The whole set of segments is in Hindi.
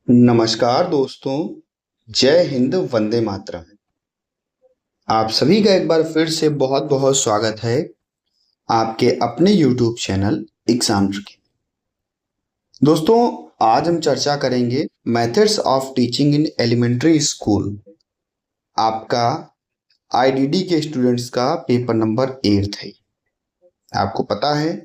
नमस्कार दोस्तों। जय हिंद, वंदे मातरम। आप सभी का एक बार फिर से बहुत बहुत स्वागत है आपके अपने YouTube चैनल एग्जाम ट्रिकी। दोस्तों, आज हम चर्चा करेंगे methods of teaching in elementary school. आपका IDD के स्टूडेंट्स का पेपर नंबर 8 है। आपको पता है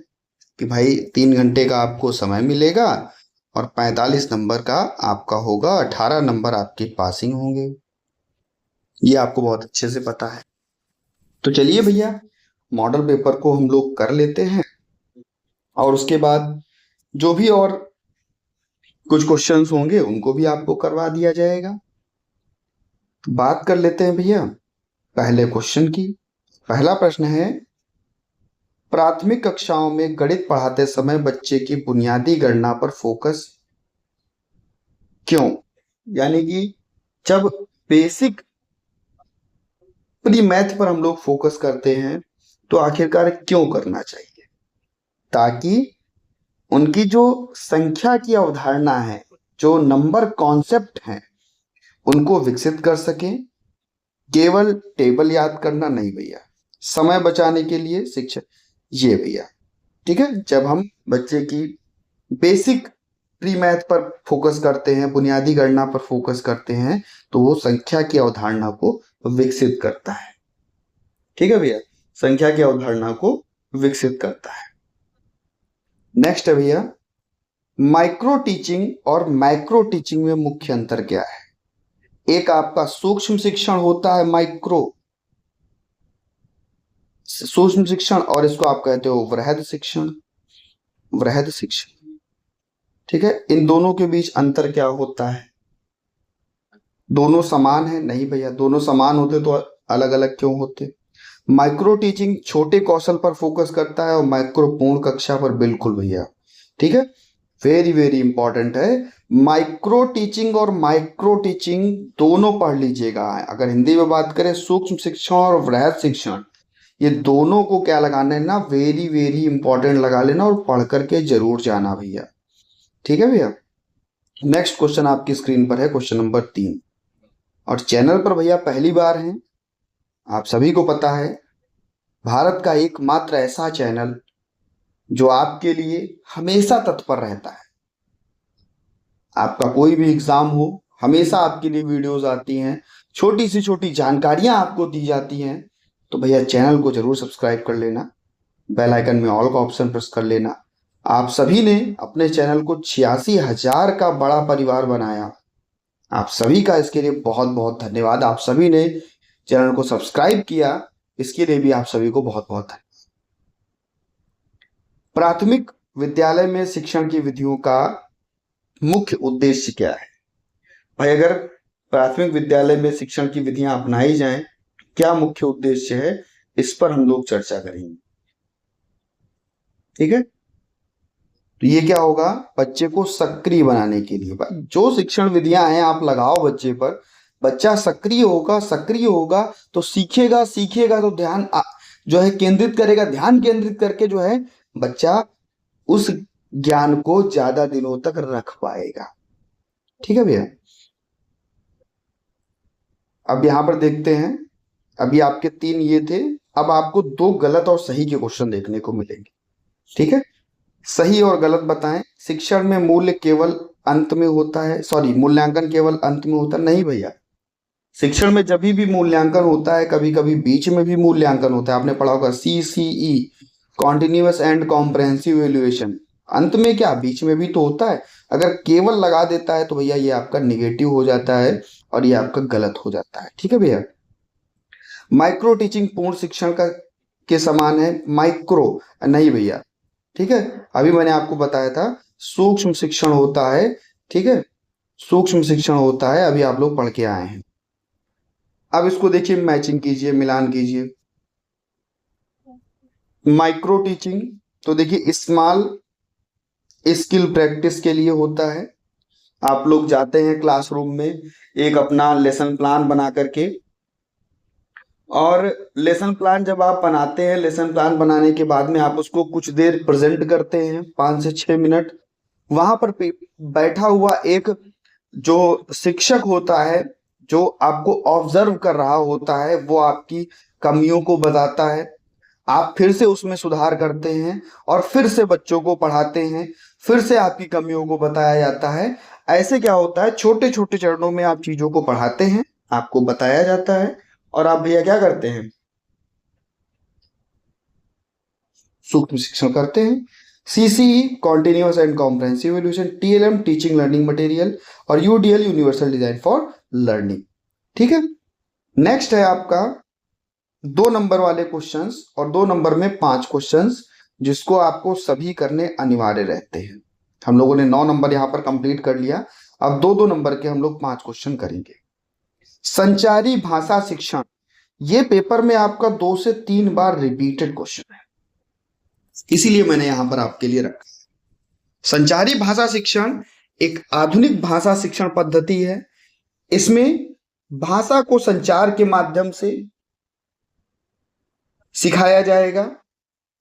कि भाई 3 घंटे का आपको समय मिलेगा और 45 नंबर का आपका होगा, 18 नंबर आपके पासिंग होंगे। ये आपको बहुत अच्छे से पता है। तो चलिए भैया, मॉडल पेपर को हम लोग कर लेते हैं और उसके बाद जो भी और कुछ क्वेश्चंस होंगे उनको भी आपको करवा दिया जाएगा। तो बात कर लेते हैं भैया पहले क्वेश्चन की। पहला प्रश्न है, प्राथमिक कक्षाओं में गणित पढ़ाते समय बच्चे की बुनियादी गणना पर फोकस क्यों? यानी कि जब बेसिक प्री मैथ पर हम लोग फोकस करते हैं तो आखिरकार क्यों करना चाहिए? ताकि उनकी जो संख्या की अवधारणा है, जो नंबर कॉन्सेप्ट हैं, उनको विकसित कर सकें। केवल टेबल याद करना नहीं भैया, समय बचाने के लिए शिक्षा ये भैया। ठीक है, जब हम बच्चे की बेसिक प्री मैथ पर फोकस करते हैं, बुनियादी गणना पर फोकस करते हैं, तो वो संख्या की अवधारणा को विकसित करता है। ठीक है भैया, संख्या की अवधारणा को विकसित करता है। नेक्स्ट है भैया, माइक्रो टीचिंग और मैक्रो टीचिंग में मुख्य अंतर क्या है? एक आपका सूक्ष्म शिक्षण होता है, माइक्रो सूक्ष्म शिक्षण, और इसको आप कहते हो वृहद शिक्षण। वृहद शिक्षण, ठीक है। इन दोनों के बीच अंतर क्या होता है? दोनों समान है? नहीं भैया, दोनों समान होते तो अलग अलग क्यों होते? माइक्रो टीचिंग छोटे कौशल पर फोकस करता है और माइक्रो पूर्ण कक्षा पर। बिल्कुल भैया, ठीक है, वेरी वेरी इंपॉर्टेंट है। माइक्रो टीचिंग और माइक्रो टीचिंग दोनों पढ़ लीजिएगा। अगर हिंदी में बात करें, सूक्ष्म शिक्षण और वृहद शिक्षण, ये दोनों को क्या लगाना है ना, वेरी वेरी इंपॉर्टेंट लगा लेना और पढ़ करके जरूर जाना भैया। ठीक है भैया। नेक्स्ट क्वेश्चन आपकी स्क्रीन पर है, क्वेश्चन नंबर 3। और चैनल पर भैया पहली बार हैं, आप सभी को पता है, भारत का एकमात्र ऐसा चैनल जो आपके लिए हमेशा तत्पर रहता है। आपका कोई भी एग्जाम हो, हमेशा आपके लिए वीडियोस आती हैं, छोटी सी छोटी जानकारियां आपको दी जाती हैं। तो भैया चैनल को जरूर सब्सक्राइब कर लेना, बेल आइकन में ऑल का ऑप्शन प्रेस कर लेना। आप सभी ने अपने चैनल को 86,000 का बड़ा परिवार बनाया। आप सभी का इसके लिए बहुत बहुत धन्यवाद। आप सभी ने चैनल को सब्सक्राइब किया, इसके लिए भी आप सभी को बहुत बहुत धन्यवाद। प्राथमिक विद्यालय में शिक्षण की विधियों का मुख्य उद्देश्य क्या है? भाई, अगर प्राथमिक विद्यालय में शिक्षण की विधियां अपनाई जाएं, क्या मुख्य उद्देश्य है, इस पर हम लोग चर्चा करेंगे। ठीक है, तो ये क्या होगा, बच्चे को सक्रिय बनाने के लिए। भाई जो शिक्षण विधियां हैं आप लगाओ बच्चे पर, बच्चा सक्रिय होगा, सक्रिय होगा तो सीखेगा, सीखेगा तो ध्यान जो है केंद्रित करेगा, ध्यान केंद्रित करके जो है बच्चा उस ज्ञान को ज्यादा दिनों तक रख पाएगा। ठीक है भैया। अब यहां पर देखते हैं, अभी आपके 3 ये थे, अब आपको 2 गलत और सही के क्वेश्चन देखने को मिलेंगे। ठीक है, सही और गलत बताएं। शिक्षण में मूल्य केवल अंत में होता है, सॉरी, मूल्यांकन केवल अंत में होता नहीं भैया। शिक्षण में जब भी मूल्यांकन होता है, कभी कभी बीच में भी मूल्यांकन होता है। आपने पढ़ा होगा CCE, continuous and comprehensive evaluation. अंत में क्या, बीच में भी तो होता है। अगर केवल लगा देता है तो भैया ये आपका निगेटिव हो जाता है और ये आपका गलत हो जाता है। ठीक है भैया। माइक्रो टीचिंग पूर्ण शिक्षण का के समान है? माइक्रो नहीं भैया। ठीक है, अभी मैंने आपको बताया था सूक्ष्म शिक्षण होता है। ठीक है, सूक्ष्म शिक्षण होता है, अभी आप लोग पढ़ के आए हैं। अब इसको देखिए, मैचिंग कीजिए, मिलान कीजिए। माइक्रो टीचिंग तो देखिए स्मॉल स्किल प्रैक्टिस के लिए होता है। आप लोग जाते हैं क्लासरूम में, एक अपना लेसन प्लान बना करके, और लेसन प्लान जब आप बनाते हैं, लेसन प्लान बनाने के बाद में आप उसको कुछ देर प्रेजेंट करते हैं, 5 से 6 मिनट। वहां पर बैठा हुआ एक जो शिक्षक होता है, जो आपको ऑब्जर्व कर रहा होता है, वो आपकी कमियों को बताता है, आप फिर से उसमें सुधार करते हैं और फिर से बच्चों को पढ़ाते हैं, फिर से आपकी कमियों को बताया जाता है। ऐसे क्या होता है, छोटे छोटे चरणों में आप चीजों को पढ़ाते हैं, आपको बताया जाता है और आप भैया क्या करते हैं, सूक्ष्म शिक्षण करते हैं। CCE continuous and comprehensive education, TLM teaching learning material और UDL universal design for learning. ठीक है, नेक्स्ट है आपका 2 नंबर वाले क्वेश्चंस और 2 नंबर में 5 क्वेश्चंस, जिसको आपको सभी करने अनिवार्य रहते हैं। हम लोगों ने 9 नंबर यहां पर कंप्लीट कर लिया, अब 2-2 नंबर के हम लोग 5 क्वेश्चन करेंगे। संचारी भाषा शिक्षण, ये पेपर में आपका 2 से 3 बार रिपीटेड क्वेश्चन है, इसीलिए मैंने यहां पर आपके लिए रखा। संचारी भाषा शिक्षण एक आधुनिक भाषा शिक्षण पद्धति है। इसमें भाषा को संचार के माध्यम से सिखाया जाएगा।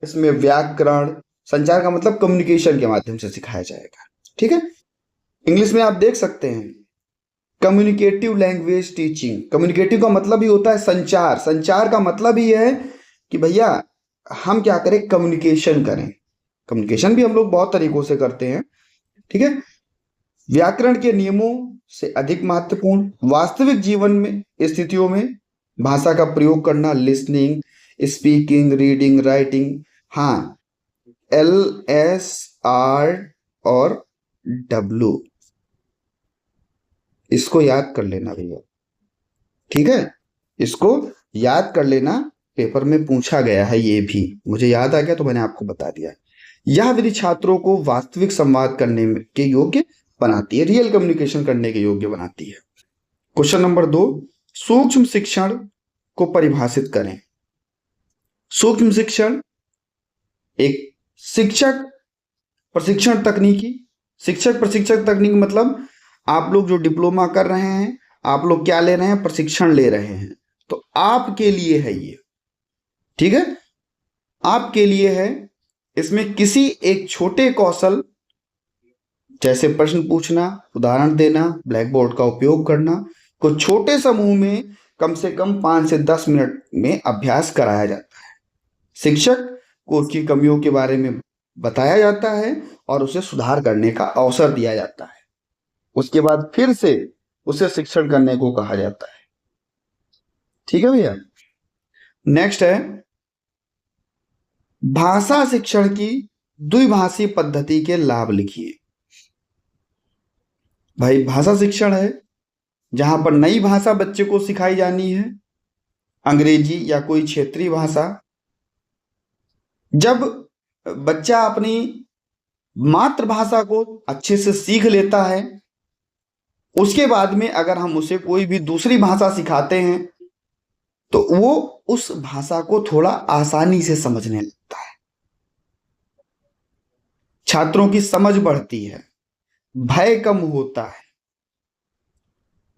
इसमें व्याकरण, संचार का मतलब कम्युनिकेशन के माध्यम से सिखाया जाएगा। ठीक है, इंग्लिश में आप देख सकते हैं कम्युनिकेटिव लैंग्वेज टीचिंग। कम्युनिकेटिव का मतलब ही होता है संचार, संचार का मतलब ही है कि भैया हम क्या करें, कम्युनिकेशन करें। कम्युनिकेशन भी हम लोग बहुत तरीकों से करते हैं। ठीक है, व्याकरण के नियमों से अधिक महत्वपूर्ण, वास्तविक जीवन में स्थितियों में भाषा का प्रयोग करना, लिसनिंग, स्पीकिंग, रीडिंग, राइटिंग। हाँ, LSR और W, इसको याद कर लेना भैया। ठीक है, इसको याद कर लेना, पेपर में पूछा गया है, ये भी मुझे याद आ गया तो मैंने आपको बता दिया। यह विधि छात्रों को वास्तविक संवाद करने के योग्य बनाती है, रियल कम्युनिकेशन करने के योग्य बनाती है। क्वेश्चन नंबर 2, सूक्ष्म शिक्षण को परिभाषित करें। सूक्ष्म शिक्षण एक शिक्षक प्रशिक्षण तकनीकी, शिक्षक प्रशिक्षण तकनीक मतलब आप लोग जो डिप्लोमा कर रहे हैं, आप लोग क्या ले रहे हैं, प्रशिक्षण ले रहे हैं, तो आपके लिए है ये। ठीक है, आपके लिए है। इसमें किसी एक छोटे कौशल जैसे प्रश्न पूछना, उदाहरण देना, ब्लैक बोर्ड का उपयोग करना को छोटे समूह में कम से कम 5 से 10 मिनट में अभ्यास कराया जाता है। शिक्षक को उसकी कमियों के बारे में बताया जाता है और उसे सुधार करने का अवसर दिया जाता है। उसके बाद फिर से उसे शिक्षण करने को कहा जाता है। ठीक है भैया, नेक्स्ट है भाषा शिक्षण की द्विभाषी पद्धति के लाभ लिखिए। भाई भाषा शिक्षण है जहां पर नई भाषा बच्चे को सिखाई जानी है, अंग्रेजी या कोई क्षेत्रीय भाषा। जब बच्चा अपनी मातृभाषा को अच्छे से सीख लेता है, उसके बाद में अगर हम उसे कोई भी दूसरी भाषा सिखाते हैं तो वो उस भाषा को थोड़ा आसानी से समझने लगता है, छात्रों की समझ बढ़ती है, भय कम होता है,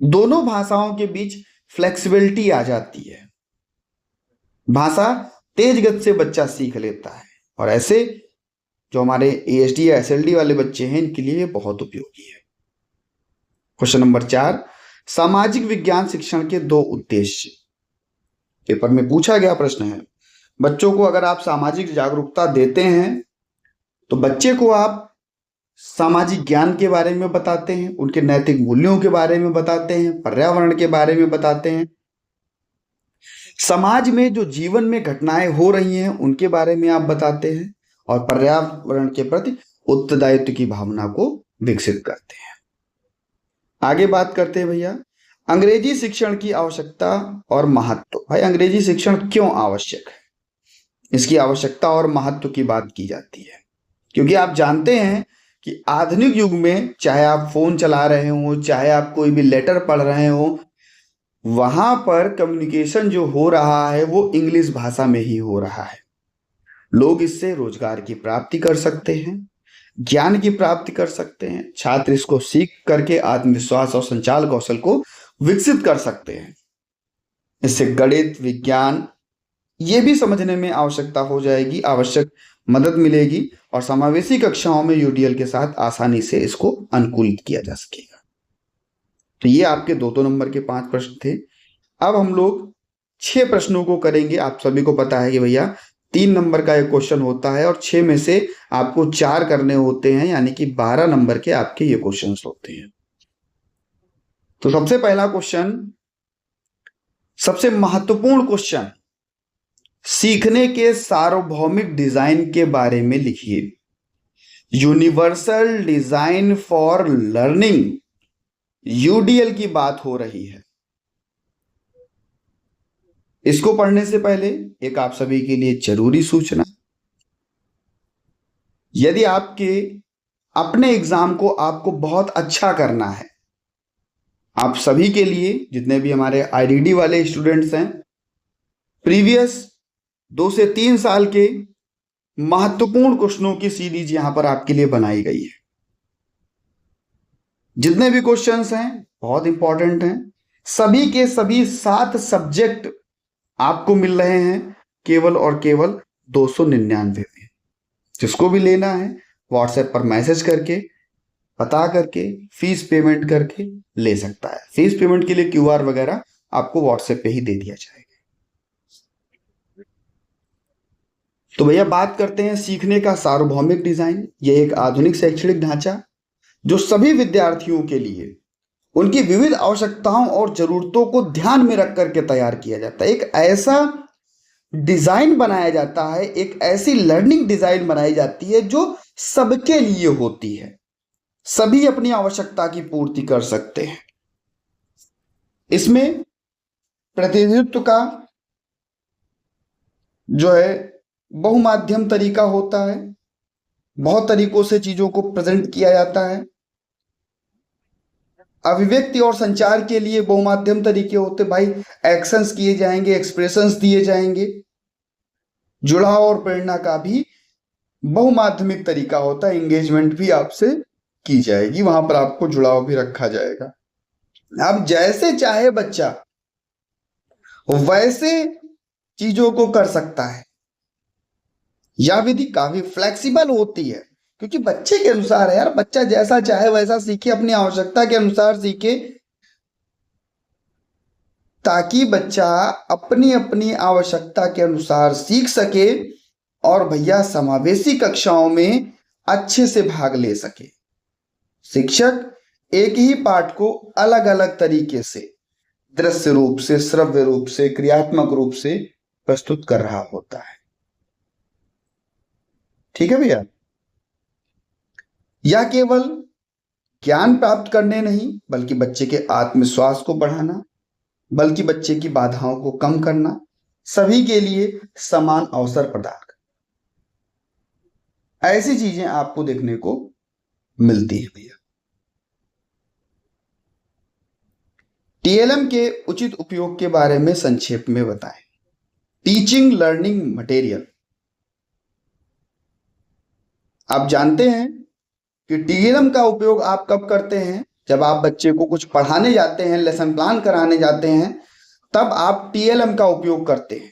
दोनों भाषाओं के बीच फ्लेक्सिबिलिटी आ जाती है, भाषा तेज गति से बच्चा सीख लेता है। और ऐसे जो हमारे ASD या SLD वाले बच्चे हैं, इनके लिए बहुत उपयोगी है। क्वेश्चन नंबर 4, सामाजिक विज्ञान शिक्षण के 2 उद्देश्य। पेपर में पूछा गया प्रश्न है, बच्चों को अगर आप सामाजिक जागरूकता देते हैं तो बच्चे को आप सामाजिक ज्ञान के बारे में बताते हैं, उनके नैतिक मूल्यों के बारे में बताते हैं, पर्यावरण के बारे में बताते हैं, समाज में जो जीवन में घटनाएं हो रही हैं उनके बारे में आप बताते हैं और पर्यावरण के प्रति उत्तरदायित्व की भावना को विकसित करते हैं। आगे बात करते हैं भैया अंग्रेजी शिक्षण की आवश्यकता और महत्व। भाई अंग्रेजी शिक्षण क्यों आवश्यक है, इसकी आवश्यकता और महत्व की बात की जाती है, क्योंकि आप जानते हैं कि आधुनिक युग में चाहे आप फोन चला रहे हो, चाहे आप कोई भी लेटर पढ़ रहे हो, वहां पर कम्युनिकेशन जो हो रहा है वो इंग्लिश भाषा में ही हो रहा है। लोग इससे रोजगार की प्राप्ति कर सकते हैं, ज्ञान की प्राप्ति कर सकते हैं, छात्र इसको सीख करके आत्मविश्वास और संचार कौशल को विकसित कर सकते हैं। इससे गणित, विज्ञान ये भी समझने में आवश्यकता हो जाएगी, आवश्यक मदद मिलेगी और समावेशी कक्षाओं में UDL के साथ आसानी से इसको अनुकूलित किया जा सकेगा। तो ये आपके 2-2 नंबर के 5 प्रश्न थे। अब हम लोग 6 प्रश्नों को करेंगे। आप सभी को पता है कि भैया 3 नंबर का एक क्वेश्चन होता है और 6 में से आपको 4 करने होते हैं, यानी कि 12 नंबर के आपके ये क्वेश्चंस होते हैं। तो सबसे पहला क्वेश्चन, सबसे महत्वपूर्ण क्वेश्चन, सीखने के सार्वभौमिक डिजाइन के बारे में लिखिए। Universal design for learning, UDL की बात हो रही है। इसको पढ़ने से पहले एक आप सभी के लिए जरूरी सूचना, यदि आपके अपने एग्जाम को आपको बहुत अच्छा करना है, आप सभी के लिए, जितने भी हमारे आईडीडी वाले स्टूडेंट्स हैं, प्रीवियस 2 से 3 साल के महत्वपूर्ण क्वेश्चनों की सीरीज यहां पर आपके लिए बनाई गई है। जितने भी क्वेश्चंस हैं बहुत इंपॉर्टेंट हैं। सभी के सभी 7 सब्जेक्ट आपको मिल रहे हैं केवल और केवल 299 में। जिसको भी लेना है व्हाट्सएप पर मैसेज करके बता करके फीस पेमेंट करके ले सकता है। फीस पेमेंट के लिए क्यूआर वगैरह आपको व्हाट्सएप पे ही दे दिया जाएगा। तो भैया बात करते हैं सीखने का सार्वभौमिक डिजाइन। यह एक आधुनिक शैक्षणिक ढांचा जो सभी विद्यार्थियों के लिए उनकी विविध आवश्यकताओं और जरूरतों को ध्यान में रख करके तैयार किया जाता है। एक ऐसा डिजाइन बनाया जाता है, एक ऐसी लर्निंग डिजाइन बनाई जाती है जो सबके लिए होती है, सभी अपनी आवश्यकता की पूर्ति कर सकते हैं। इसमें प्रतिनिधित्व का जो है बहुमाध्यम तरीका होता है, बहुत तरीकों से चीजों को प्रेजेंट किया जाता है। अभिव्यक्ति और संचार के लिए बहुमाध्यम तरीके होते भाई, एक्शंस किए जाएंगे, एक्सप्रेशंस दिए जाएंगे। जुड़ाव और प्रेरणा का भी बहुमाध्यमिक तरीका होता है, एंगेजमेंट भी आपसे की जाएगी, वहां पर आपको जुड़ाव भी रखा जाएगा। अब जैसे चाहे बच्चा वैसे चीजों को कर सकता है। यह विधि काफी फ्लेक्सिबल होती है क्योंकि बच्चे के अनुसार है यार, बच्चा जैसा चाहे वैसा सीखे, अपनी आवश्यकता के अनुसार सीखे, ताकि बच्चा अपनी अपनी आवश्यकता के अनुसार सीख सके और भैया समावेशी कक्षाओं में अच्छे से भाग ले सके। शिक्षक एक ही पाठ को अलग अलग तरीके से, दृश्य रूप से, श्रव्य रूप से, क्रियात्मक रूप से प्रस्तुत कर रहा होता है। ठीक है भैया। यह केवल ज्ञान प्राप्त करने नहीं बल्कि बच्चे के आत्मविश्वास को बढ़ाना, बल्कि बच्चे की बाधाओं को कम करना, सभी के लिए समान अवसर प्रदान करना, ऐसी चीजें आपको देखने को मिलती है भैया। टीएलएम के उचित उपयोग के बारे में संक्षेप में बताएं। टीचिंग लर्निंग मटेरियल, आप जानते हैं कि टीएलएम का उपयोग आप कब करते हैं? जब आप बच्चे को कुछ पढ़ाने जाते हैं, लेसन प्लान कराने जाते हैं, तब आप टीएलएम का उपयोग करते हैं।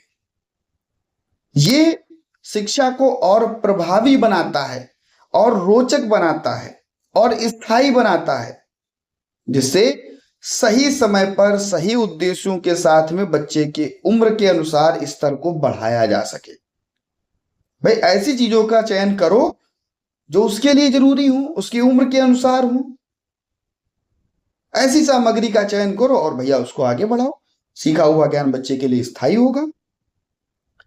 ये शिक्षा को और प्रभावी बनाता है और रोचक बनाता है और स्थायी बनाता है, जिससे सही समय पर सही उद्देश्यों के साथ में बच्चे के उम्र के अनुसार स्तर को बढ़ाया जा सके। भाई ऐसी चीजों का चयन करो जो उसके लिए जरूरी हो, उसकी उम्र के अनुसार हो। ऐसी सामग्री का चयन करो और भैया उसको आगे बढ़ाओ। सीखा हुआ ज्ञान बच्चे के लिए स्थायी होगा।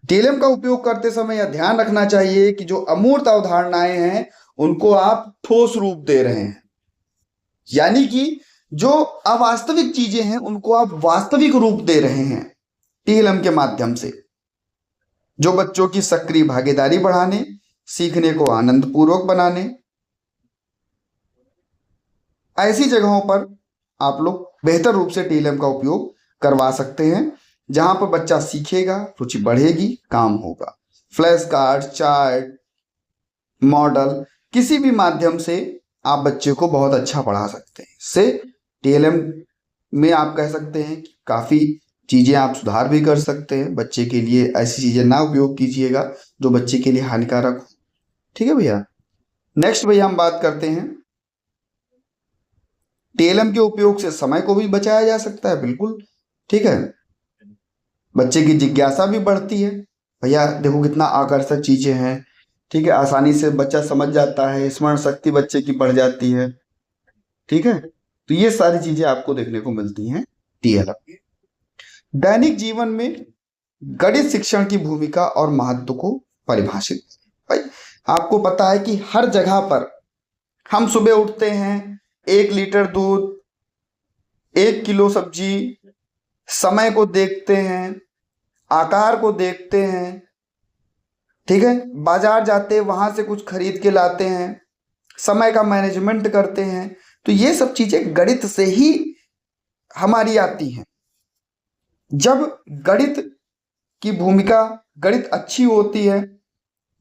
टीएलएम का उपयोग करते समय यह ध्यान रखना चाहिए कि जो अमूर्त अवधारणाएं हैं उनको आप ठोस रूप दे रहे हैं, यानी कि जो अवास्तविक चीजें हैं उनको आप वास्तविक रूप दे रहे हैं टीएलएम के माध्यम से, जो बच्चों की सक्रिय भागीदारी बढ़ाने, सीखने को आनंदपूर्वक बनाने, ऐसी जगहों पर आप लोग बेहतर रूप से टीएलएम का उपयोग करवा सकते हैं, जहां पर बच्चा सीखेगा, रुचि बढ़ेगी, काम होगा। फ्लैश कार्ड, चार्ट, मॉडल, किसी भी माध्यम से आप बच्चे को बहुत अच्छा पढ़ा सकते हैं। इससे टीएलएम में आप कह सकते हैं कि काफी चीजें आप सुधार भी कर सकते हैं। बच्चे के लिए ऐसी चीजें ना उपयोग कीजिएगा जो बच्चे के लिए हानिकारक हो। ठीक है भैया। नेक्स्ट भैया हम बात करते हैं टीएलएम के उपयोग से समय को भी बचाया जा सकता है, बिल्कुल ठीक है। बच्चे की जिज्ञासा भी बढ़ती है। भैया देखो कितना आकर्षक चीजें हैं, ठीक है, आसानी से बच्चा समझ जाता है, स्मरण शक्ति बच्चे की बढ़ जाती है, ठीक है। तो ये सारी चीजें आपको देखने को मिलती हैं टीएलएम। दैनिक जीवन में गणित शिक्षण की भूमिका और महत्व को परिभाषित। भाई आपको पता है कि हर जगह पर हम सुबह उठते हैं, 1 लीटर दूध, 1 किलो सब्जी, समय को देखते हैं, आकार को देखते हैं, ठीक है, बाजार जाते हैं वहां से कुछ खरीद के लाते हैं, समय का मैनेजमेंट करते हैं। तो ये सब चीजें गणित से ही हमारी आती हैं। जब गणित की भूमिका, गणित अच्छी होती है,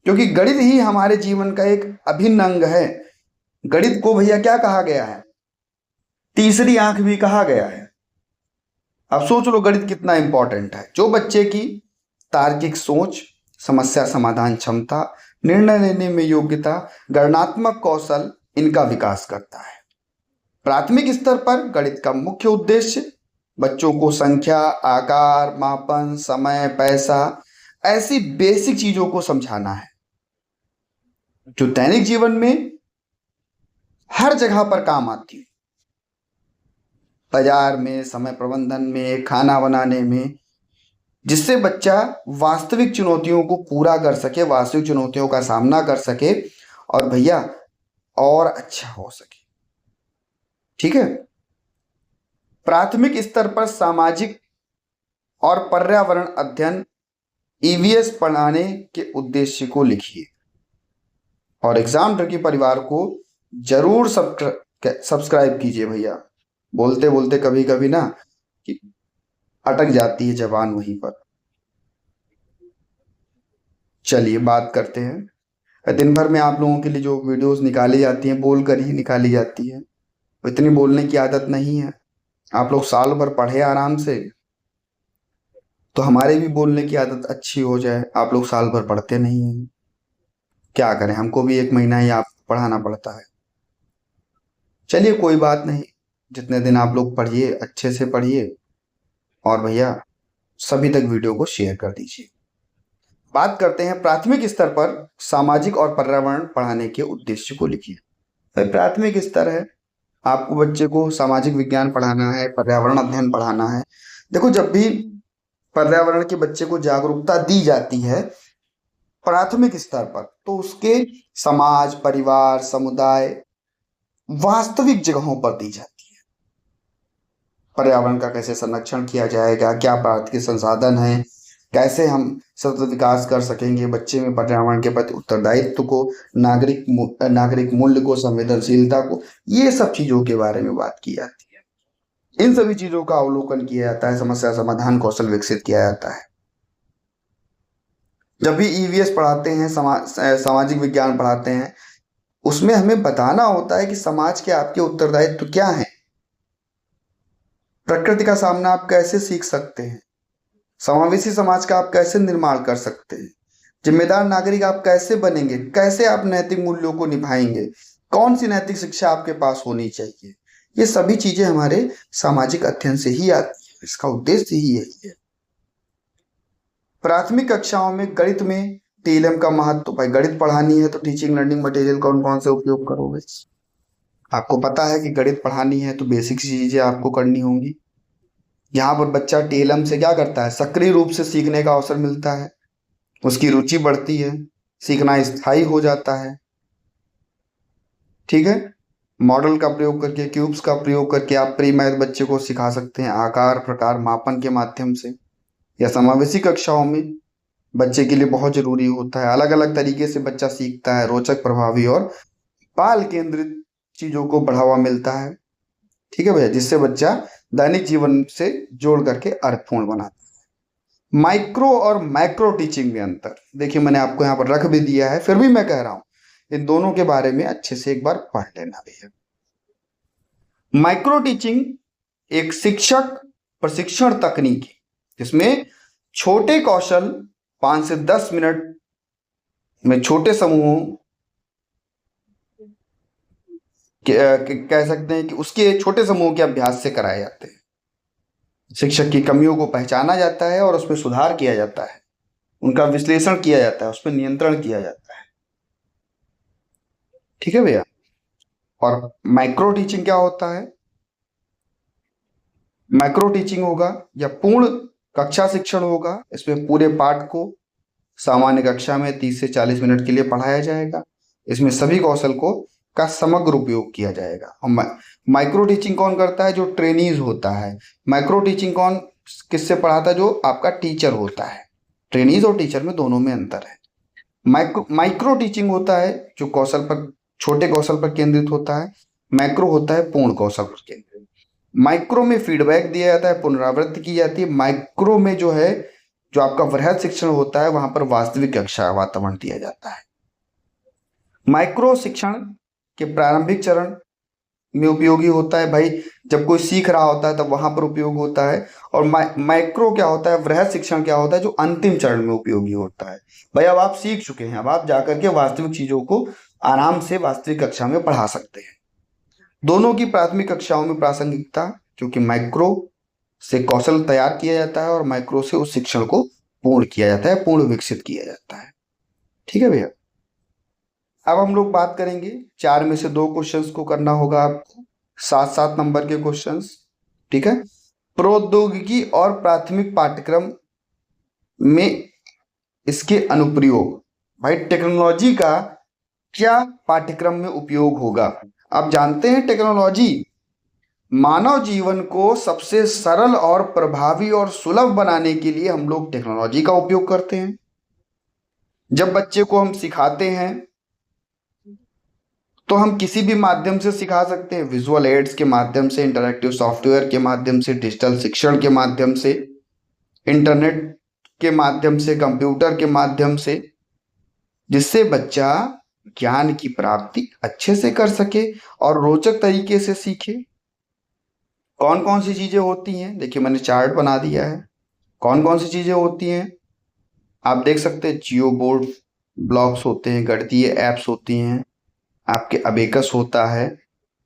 क्योंकि गणित ही हमारे जीवन का एक अभिन्न अंग है। गणित को भैया क्या कहा गया है? तीसरी आंख भी कहा गया है। अब सोच लो गणित कितना इंपॉर्टेंट है। जो बच्चे की तार्किक सोच, समस्या समाधान क्षमता, निर्णय लेने में योग्यता, गणनात्मक कौशल, इनका विकास करता है। प्राथमिक स्तर पर गणित का मुख्य उद्देश्य बच्चों को संख्या, आकार, मापन, समय, पैसा, ऐसी बेसिक चीजों को समझाना है जो दैनिक जीवन में हर जगह पर काम आती है। बाजार में, समय प्रबंधन में, खाना बनाने में, जिससे बच्चा वास्तविक चुनौतियों को पूरा कर सके, वास्तविक चुनौतियों का सामना कर सके और भैया और अच्छा हो सके, ठीक है। प्राथमिक स्तर पर सामाजिक और पर्यावरण अध्ययन ईवीएस पढ़ाने के उद्देश्य को लिखिए और एग्जाम की परिवार को जरूर सब्सक्राइब कीजिए। भैया बोलते बोलते कभी कभी ना कि अटक जाती है जबान वहीं पर। चलिए बात करते हैं। दिन भर में आप लोगों के लिए जो वीडियोस निकाली जाती हैं, बोल कर ही निकाली जाती है, इतनी बोलने की आदत नहीं है। आप लोग साल भर पढ़े आराम से, तो हमारे भी बोलने की आदत अच्छी हो जाए। आप लोग साल भर पढ़ते नहीं हैं, क्या करें, हमको भी 1 महीना ही आप पढ़ाना पड़ता है। चलिए कोई बात नहीं, जितने दिन आप लोग पढ़िए अच्छे से पढ़िए और भैया सभी तक वीडियो को शेयर कर दीजिए। बात करते हैं प्राथमिक स्तर पर सामाजिक और पर्यावरण पढ़ाने के उद्देश्य को लिखिए। तो प्राथमिक स्तर है, आपको बच्चे को सामाजिक विज्ञान पढ़ाना है, पर्यावरण अध्ययन पढ़ाना है। देखो जब भी पर्यावरण के बच्चे को जागरूकता दी जाती है प्राथमिक स्तर पर, तो उसके समाज, परिवार, समुदाय, वास्तविक जगहों पर दी जाती है। पर्यावरण का कैसे संरक्षण किया जाएगा, क्या प्राकृतिक संसाधन है, कैसे हम सतत विकास कर सकेंगे, बच्चे में पर्यावरण के प्रति उत्तरदायित्व को, नागरिक मूल्य को, संवेदनशीलता को, ये सब चीजों के बारे में बात की जाती है। इन सभी चीजों का अवलोकन किया जाता है, समस्या समाधान कौशल विकसित किया जाता है। जब भी ईवीएस पढ़ाते हैं, सामाजिक विज्ञान पढ़ाते हैं, उसमें हमें बताना होता है कि समाज के आपके उत्तरदायित्व क्या है, प्रकृति का सामना आप कैसे सीख सकते हैं, समावेशी समाज का आप कैसे निर्माण कर सकते हैं, जिम्मेदार नागरिक आप कैसे बनेंगे, कैसे आप नैतिक मूल्यों को निभाएंगे, कौन सी नैतिक शिक्षा आपके पास होनी चाहिए। ये सभी चीजें हमारे सामाजिक अध्ययन से ही आती है, इसका उद्देश्य ही यही है। प्राथमिक कक्षाओं में गणित में टीएलएम का महत्व। भाई गणित पढ़ानी है तो टीचिंग लर्निंग मटेरियल कौन कौन से उपयोग करोगे? आपको पता है कि गणित पढ़ानी है तो बेसिक चीजें आपको करनी होंगी। यहाँ पर बच्चा टीएलएम से क्या करता है, सक्रिय रूप से सीखने का अवसर मिलता है, उसकी रुचि बढ़ती है, सीखना स्थायी हो जाता है, ठीक है। मॉडल का प्रयोग करके, क्यूब्स का प्रयोग करके आप प्री मैथ बच्चे को सिखा सकते हैं, आकार, प्रकार, मापन के माध्यम से। या समावेशी कक्षाओं में बच्चे के लिए बहुत जरूरी होता है, अलग अलग तरीके से बच्चा सीखता है, रोचक, प्रभावी और बाल केंद्रित चीजों को बढ़ावा मिलता है, ठीक है भैया, जिससे बच्चा दैनिक जीवन से जोड़ करके अर्थपूर्ण बनाता है। माइक्रो और मैक्रो टीचिंग में अंतर देखिए, मैंने आपको यहाँ पर रख भी दिया है, फिर भी मैं कह रहा हूं इन दोनों के बारे में अच्छे से एक बार पढ़ लेना भैया। माइक्रो टीचिंग एक शिक्षक प्रशिक्षण तकनीक है जिसमें छोटे कौशल 5 से 10 मिनट में छोटे समूहों कह सकते हैं कि उसके छोटे समूह के अभ्यास से कराए जाते हैं। शिक्षक की कमियों को पहचाना जाता है और उसमें सुधार किया जाता है, उनका विश्लेषण किया जाता है, उस पर नियंत्रण किया जाता है। ठीक है भैया। और माइक्रो टीचिंग क्या होता है? माइक्रो टीचिंग होगा या पूर्ण कक्षा शिक्षण होगा। इसमें पूरे पाठ को सामान्य कक्षा में 30 से 40 मिनट के लिए पढ़ाया जाएगा। इसमें सभी कौशल को का समग्र उपयोग किया जाएगा। और माइक्रो टीचिंग कौन करता है? जो ट्रेनीज होता है। माइक्रो टीचिंग कौन किससे पढ़ाता है? जो आपका टीचर होता है। ट्रेनीज और टीचर में दोनों में अंतर है। माइक्रो टीचिंग होता है जो कौशल पर, छोटे कौशल पर केंद्रित होता है। मैक्रो होता है पूर्ण कौशल पर केंद्रित। माइक्रो में फीडबैक दिया जाता है, पुनरावृत्ति की जाती है। माइक्रो में जो है, जो आपका वृहद शिक्षण होता है, वहां पर वास्तविक कक्षा वातावरण दिया जाता है। माइक्रो शिक्षण के प्रारंभिक चरण में उपयोगी होता है भाई, जब कोई सीख रहा होता है तब वहां पर उपयोग होता है। और माइक्रो क्या होता है, वृहद शिक्षण क्या होता है, जो अंतिम चरण में उपयोगी होता है। भाई अब आप सीख चुके हैं, अब आप जाकर के वास्तविक चीजों को आराम से वास्तविक कक्षा में पढ़ा सकते हैं। दोनों की प्राथमिक कक्षाओं में प्रासंगिकता, क्योंकि माइक्रो से कौशल तैयार किया जाता है और माइक्रो से उस शिक्षण को पूर्ण किया जाता है, पूर्ण विकसित किया जाता है। ठीक है भैया। अब हम लोग बात करेंगे, 4 में से 2 क्वेश्चंस को करना होगा आपको, 7-7 नंबर के क्वेश्चंस। ठीक है। प्रौद्योगिकी और प्राथमिक पाठ्यक्रम में इसके अनुप्रयोग। भाई टेक्नोलॉजी का क्या पाठ्यक्रम में उपयोग होगा? आप जानते हैं टेक्नोलॉजी मानव जीवन को सबसे सरल और प्रभावी और सुलभ बनाने के लिए हम लोग टेक्नोलॉजी का उपयोग करते हैं। जब बच्चे को हम सिखाते हैं तो हम किसी भी माध्यम से सिखा सकते हैं, विजुअल एड्स के माध्यम से, इंटरैक्टिव सॉफ्टवेयर के माध्यम से, डिजिटल शिक्षण के माध्यम से, इंटरनेट के माध्यम से, कंप्यूटर के माध्यम से, जिससे बच्चा ज्ञान की प्राप्ति अच्छे से कर सके और रोचक तरीके से सीखे। कौन कौन सी चीजें होती हैं? देखिए मैंने चार्ट बना दिया है। कौन कौन सी चीजें होती हैं आप देख सकते हैं। जियो बोर्ड ब्लॉक्स होते हैं, गणितीय एप्स होती हैं, आपके अबेकस होता है।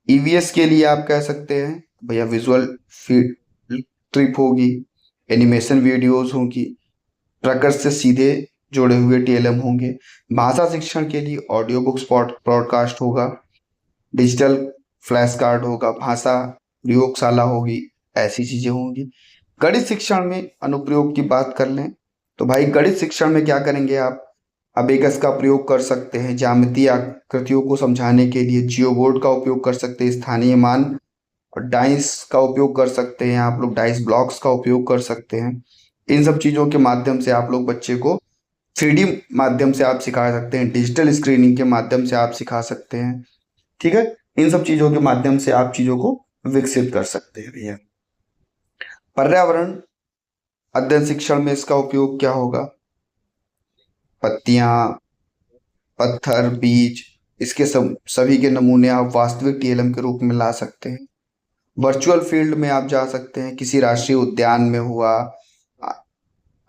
ईवीएस के लिए आप कह सकते हैं भैया विजुअल फीड ट्रिप होगी, एनिमेशन वीडियोस होगी, प्रकृति से सीधे जुड़े हुए टीएलएम होंगे। भाषा शिक्षण के लिए ऑडियो बुक्स पॉडकास्ट होगा, डिजिटल फ्लैश कार्ड होगा, भाषा प्रयोगशाला होगी, ऐसी चीजें होंगी। गणित शिक्षण में अनुप्रयोग की बात कर लें तो भाई गणित शिक्षण में क्या करेंगे आप? अबेकस का प्रयोग कर सकते हैं, ज्यामितीय आकृतियों को समझाने के लिए जियो बोर्ड का उपयोग कर सकते हैं, स्थानीय मान और डाइस का उपयोग कर सकते हैं, आप लोग डाइस ब्लॉक्स का उपयोग कर सकते हैं। इन सब चीजों के माध्यम से आप लोग बच्चे को 3D माध्यम से आप सिखा सकते हैं, डिजिटल स्क्रीनिंग के माध्यम से आप सिखा सकते हैं। ठीक है। इन सब चीजों के माध्यम से आप चीजों को विकसित कर सकते हैं भैया। पर्यावरण अध्ययन शिक्षण में इसका उपयोग क्या होगा? पत्तियां, पत्थर, बीज, इसके सभी के नमूने आप वास्तविक टीएलएम के रूप में ला सकते हैं। वर्चुअल फील्ड में आप जा सकते हैं, किसी राष्ट्रीय उद्यान में हुआ,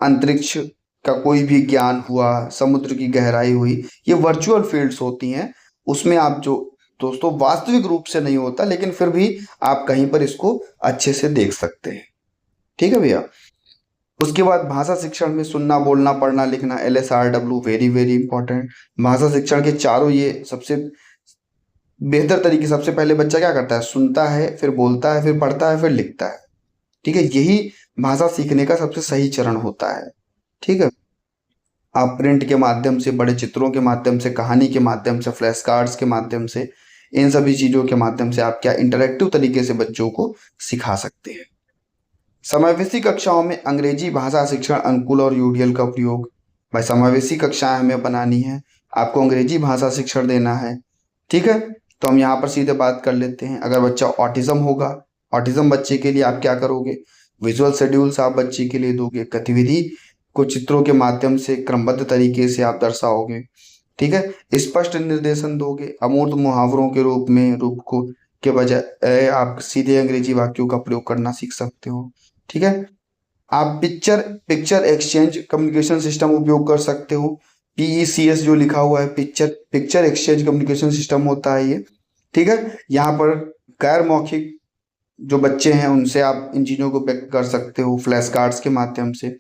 अंतरिक्ष का कोई भी ज्ञान हुआ, समुद्र की गहराई हुई, ये वर्चुअल फील्ड्स होती हैं। उसमें आप जो दोस्तों वास्तविक रूप से नहीं होता, लेकिन फिर भी आप कहीं पर इसको अच्छे से देख सकते हैं। ठीक है भैया। उसके बाद भाषा शिक्षण में सुनना, बोलना, पढ़ना, लिखना, LSRW वेरी वेरी इंपॉर्टेंट। भाषा शिक्षण के चारों ये सबसे बेहतर तरीके। सबसे पहले बच्चा क्या करता है? सुनता है, फिर बोलता है, फिर पढ़ता है, फिर लिखता है। ठीक है। यही भाषा सीखने का सबसे सही चरण होता है। ठीक है। आप प्रिंट के माध्यम से, बड़े चित्रों के माध्यम से, कहानी के माध्यम से, फ्लैश कार्ड्स के माध्यम से, इन सभी चीजों के माध्यम से आप क्या इंटरैक्टिव तरीके से बच्चों को सिखा सकते हैं। समावेशी कक्षाओं में अंग्रेजी भाषा शिक्षण अनुकूल और यूडीएल का उपयोग। भाई समावेशी कक्षाएं हमें बनानी है, आपको अंग्रेजी भाषा शिक्षण देना है। ठीक है। तो हम यहाँ पर सीधे बात कर लेते हैं। अगर बच्चा ऑटिज्म होगा, ऑटिज्म बच्चे के लिए आप क्या करोगे? विजुअल शेड्यूल्स आप बच्चे के लिए दोगे, गतिविधि को चित्रों के माध्यम से क्रमबद्ध तरीके से आप दर्शाओगे। ठीक है। स्पष्ट निर्देशन दोगे, अमूर्त मुहावरों के रूप में रूप को के बजाय आप सीधे अंग्रेजी वाक्यों का प्रयोग करना सीख सकते हो। ठीक है। आप पिक्चर एक्सचेंज कम्युनिकेशन सिस्टम उपयोग कर सकते हो। PECS जो लिखा हुआ है, पिक्चर एक्सचेंज कम्युनिकेशन सिस्टम होता है ये। ठीक है। यहाँ पर गैर मौखिक जो बच्चे हैं उनसे आप इन चीज़ों को व्यक्त कर सकते हो फ्लैश कार्ड्स के माध्यम से।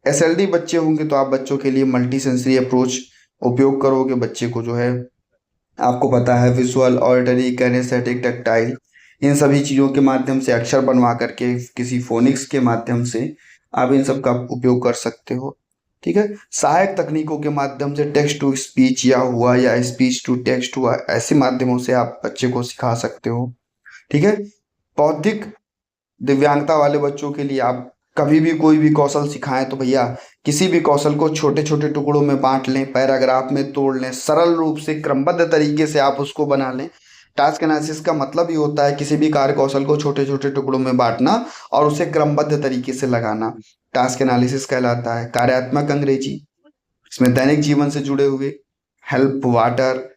एसएलडी बच्चे होंगे तो आप बच्चों के लिए मल्टी सेंसरी अप्रोच उपयोग करोगे। बच्चे को जो है आपको पता है विजुअल, ऑडिटरी, कैनेस्थेटिक, टैक्टाइल, इन सभी चीज़ों के माध्यम से अक्षर बनवा करके किसी फोनिक्स के माध्यम से आप इन सब का उपयोग कर सकते हो। ठीक है। सहायक तकनीकों के माध्यम से टेक्स्ट टू स्पीच या स्पीच टू टेक्स्ट हुआ, ऐसे माध्यमों से आप बच्चे को सिखा सकते हो। ठीक है। बौद्धिक दिव्यांगता वाले बच्चों के लिए आप कभी भी कोई भी कौशल सिखाएं तो भैया किसी भी कौशल को छोटे छोटे टुकड़ों में बांट लें, पैराग्राफ में तोड़ लें, सरल रूप से क्रमबद्ध तरीके से आप उसको बना लें। टास्क एनालिसिस का मतलब ही होता है किसी भी कार्य कौशल को छोटे छोटे टुकड़ों में बांटना और उसे क्रमबद्ध तरीके से लगाना, टास्क एनालिसिस कहलाता है। कार्यात्मक अंग्रेजी, इसमें दैनिक जीवन से जुड़े हुए हेल्प, वाटर,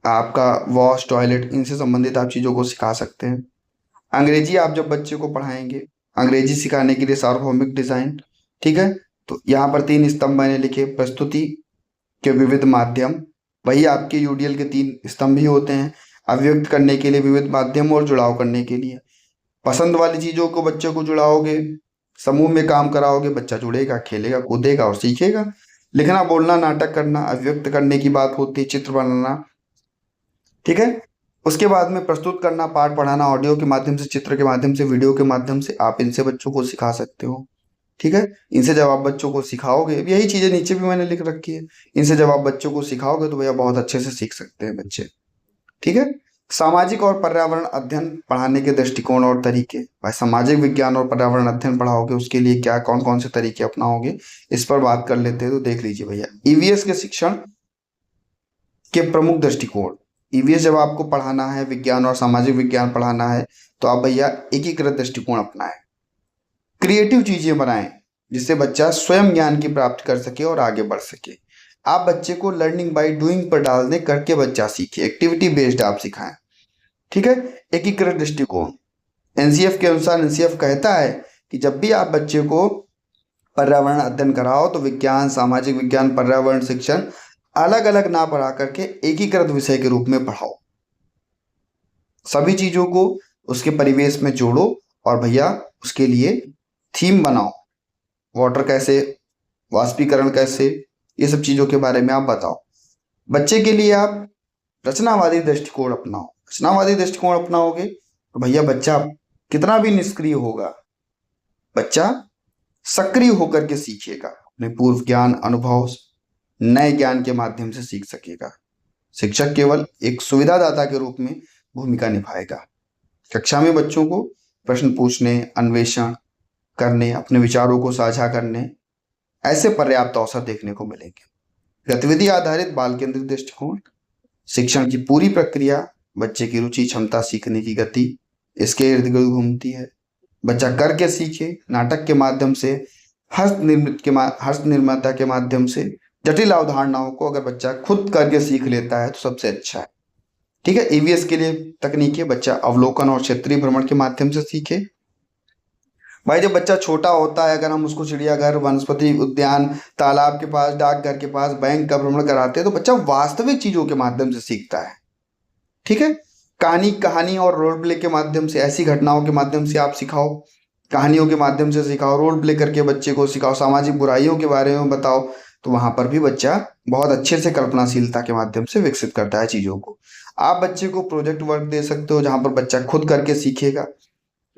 आपका वॉश, टॉयलेट, इनसे संबंधित आप चीज़ों को सिखा सकते हैं। अंग्रेजी आप जब बच्चे को पढ़ाएंगे, अंग्रेजी सिखाने के लिए सार्वभौमिक डिजाइन। ठीक है। तो यहाँ पर 3 स्तंभ मैंने लिखे, प्रस्तुति के विविध माध्यम, वही आपके यूडीएल के 3 स्तंभ ही होते हैं, अभिव्यक्त करने के लिए विविध माध्यम और जुड़ाव करने के लिए। पसंद वाली चीज़ों को बच्चे को जुड़ाओगे, समूह में काम कराओगे, बच्चा जुड़ेगा, खेलेगा, कूदेगा और सीखेगा। लिखना, बोलना, नाटक करना, अभिव्यक्त करने की बात होती है, चित्र बनाना। ठीक है। उसके बाद में प्रस्तुत करना, पाठ पढ़ाना, ऑडियो के माध्यम से, चित्र के माध्यम से, वीडियो के माध्यम से आप इनसे बच्चों को सिखा सकते हो। ठीक है। इनसे जब आप बच्चों को सिखाओगे, यही चीज़ें नीचे भी मैंने लिख रखी है, इनसे जब आप बच्चों को सिखाओगे तो भैया बहुत अच्छे से सीख सकते हैं बच्चे। ठीक है। सामाजिक और पर्यावरण अध्ययन पढ़ाने के दृष्टिकोण और तरीके। भाई सामाजिक विज्ञान और पर्यावरण अध्ययन पढ़ाओगे उसके लिए क्या कौन कौन से तरीके अपनाओगे, इस पर बात कर लेते हैं। तो देख लीजिए भैया, ईवीएस के शिक्षण के प्रमुख दृष्टिकोण। ईवीएस जब आपको पढ़ाना है, विज्ञान और सामाजिक विज्ञान पढ़ाना है, तो आप भैया एकीकृत दृष्टिकोण अपनाएं। क्रिएटिव चीजें बनाएं जिससे बच्चा स्वयं ज्ञान की प्राप्ति कर सके और आगे बढ़ सके। आप बच्चे को लर्निंग बाय डूइंग पर डाल दें, करके बच्चा सीखे, एक्टिविटी बेस्ड आप सिखाएं। ठीक है। एकीकृत दृष्टिकोण, एनसीएफ के अनुसार एनसीएफ कहता है कि जब भी आप बच्चे को पर्यावरण अध्ययन कराओ तो विज्ञान, सामाजिक विज्ञान, पर्यावरण शिक्षण अलग अलग ना पढ़ा करके एकीकृत विषय के रूप में पढ़ाओ। सभी चीजों को उसके परिवेश में जोड़ो और भैया उसके लिए थीम बनाओ। वाटर कैसे, वाष्पीकरण कैसे, ये सब चीजों के बारे में आप बताओ। बच्चे के लिए आप रचनावादी दृष्टिकोण अपनाओ। रचनावादी दृष्टिकोण अपनाओगे तो भैया बच्चा कितना भी निष्क्रिय होगा, बच्चा सक्रिय होकर के सीखेगा, अपने पूर्व ज्ञान, अनुभव, नए ज्ञान के माध्यम से सीख सकेगा। शिक्षक केवल एक सुविधादाता के रूप में भूमिका निभाएगा। कक्षा में बच्चों को प्रश्न पूछने, अन्वेषण करने, अपने विचारों को साझा करने, ऐसे पर्याप्त अवसर देखने को मिलेंगे। गतिविधि आधारित बाल केंद्रित दृष्टिकोण, शिक्षण की पूरी प्रक्रिया बच्चे की रुचि, क्षमता, सीखने की गति इसके इर्द गिर्द घूमती है। बच्चा करके सीखे, नाटक के माध्यम से, हस्त निर्माता के माध्यम से, जटिल अवधारणाओं को अगर बच्चा खुद करके सीख लेता है तो सबसे अच्छा है। ठीक है। ईवीएस के लिए तकनीकें, बच्चा अवलोकन और क्षेत्रीय भ्रमण के माध्यम से सीखे। भाई जब बच्चा छोटा होता है, अगर हम उसको चिड़ियाघर, वनस्पति उद्यान, तालाब के पास, डाकघर के पास, बैंक का भ्रमण कराते हैं तो बच्चा वास्तविक चीजों के माध्यम से सीखता है। ठीक है। कहानी और रोल प्ले के माध्यम से, ऐसी घटनाओं के माध्यम से आप सिखाओ, कहानियों के माध्यम से सिखाओ, रोल प्ले करके बच्चे को सिखाओ, सामाजिक बुराइयों के बारे में बताओ, तो वहां पर भी बच्चा बहुत अच्छे से कल्पनाशीलता के माध्यम से विकसित करता है चीजों को। आप बच्चे को प्रोजेक्ट वर्क दे सकते हो जहां पर बच्चा खुद करके सीखेगा।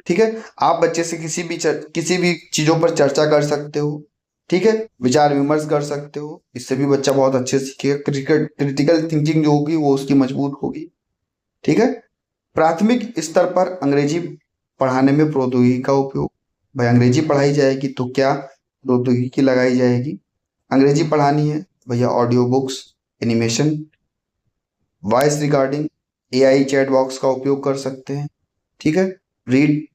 ठीक है। आप बच्चे से किसी भी चीजों पर चर्चा कर सकते हो। ठीक है। विचार विमर्श कर सकते हो, इससे भी बच्चा बहुत अच्छे से सीखेगा। क्रिटिकल थिंकिंग जो होगी वो उसकी मजबूत होगी। ठीक है। प्राथमिक स्तर पर अंग्रेजी पढ़ाने में प्रौद्योगिकी का उपयोग। भाई अंग्रेजी पढ़ाई जाएगी तो क्या प्रौद्योगिकी लगाई जाएगी। अंग्रेजी पढ़ानी है भैया, audio books, animation, voice recording, AI chat box का उपयोग कर सकते हैं। ठीक है। रीड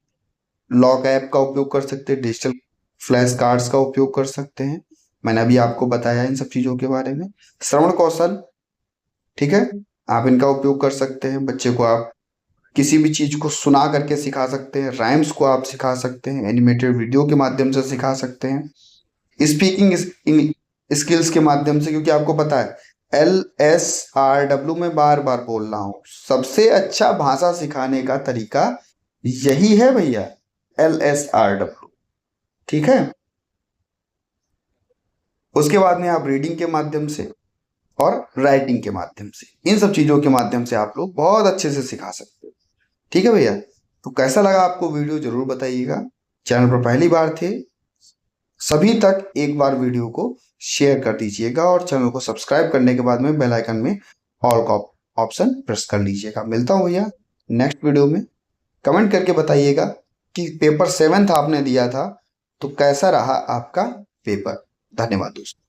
लॉक ऐप का उपयोग कर सकते हैं, डिजिटल फ्लैश कार्ड्स का उपयोग कर सकते हैं। मैंने अभी आपको बताया इन सब चीजों के बारे में। श्रवण कौशल, ठीक है, आप इनका उपयोग कर सकते हैं। बच्चे को आप किसी भी चीज को सुना करके सिखा सकते हैं, राइम्स को आप सिखा सकते हैं, एनिमेटेड वीडियो के माध्यम से सिखा सकते हैं, स्पीकिंग स्किल्स के माध्यम से, क्योंकि आपको पता है LSRW में बार बार बोल रहा हूं, सबसे अच्छा भाषा सिखाने का तरीका यही है भैया, LSRW। ठीक है। उसके बाद में आप रीडिंग के माध्यम से और राइटिंग के माध्यम से, इन सब चीजों के माध्यम से आप लोग बहुत अच्छे से सिखा सकते हो। ठीक है भैया। तो कैसा लगा आपको वीडियो जरूर बताइएगा। चैनल पर पहली बार थे, सभी तक एक बार वीडियो को शेयर कर दीजिएगा और चैनल को सब्सक्राइब करने के बाद में बेल आइकन में ऑल का ऑप्शन प्रेस कर लीजिएगा। मिलता हूं भैया नेक्स्ट वीडियो में। कमेंट करके बताइएगा कि पेपर 7th आपने दिया था तो कैसा रहा आपका पेपर। धन्यवाद दोस्तों।